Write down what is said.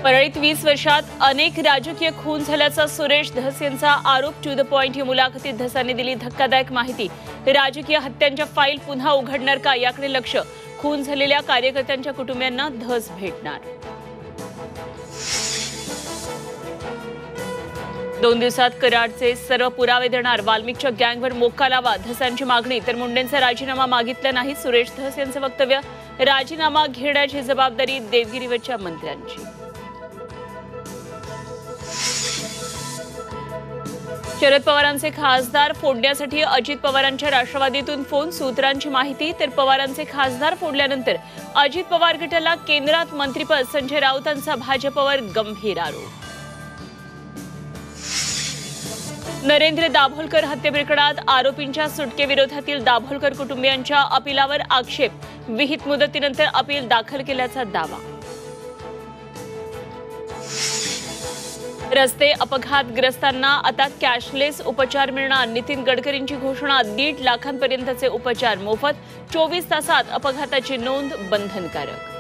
परळीत 20 वर्षात अनेक राजकीय खून झाल्याचा सुरेश धस यांचा आरोप. टू द पॉइंट या मुलाखतीत धसाने दिली धक्कादायक माहिती. राजकीय हत्यांच्या फाईल पुन्हा उघडणार का याकडे लक्ष. खून झालेल्या कार्यकर्त्यांच्या कुटुंबियांना धस भेटणार. 2 दिवसात कराडचे सर्व पुरावे देणार. वाल्मिकच्या गँगवर मोक्का लावा धसांची मागणी. तर मुंडेंचा राजीनामा मागितला नाही. सुरेश धस यांचं वक्तव्य. राजीनामा घेण्याची जबाबदारी देवगिरीवरच्या मंत्र्यांची. शरद पवारांचे खासदार फोडण्यासाठी अजित पवारांच्या राष्ट्रवादीतून फोन. सूत्रांची माहिती. तर पवारांचे खासदार फोडल्यानंतर अजित पवार गटाला केंद्रात मंत्रिपद. संजय राऊतांचा भाजपवर गंभीर आरोप. नरेंद्र दाभोलकर हत्येप्रकरणात आरोपींच्या सुटकेविरोधातील दाभोलकर कुटुंबियांच्या अपिलावर आक्षेप. विहित मुदतीनंतर अपील दाखल केल्याचा दावा. रस्ते अपघातग्रस्तांना आता कॅशलेस उपचार मिळणार. नितीन गडकरींची घोषणा. 1.5 लाखांपर्यंतचे उपचार मोफत. 24 तासात अपघाताची नोंद बंधनकारक.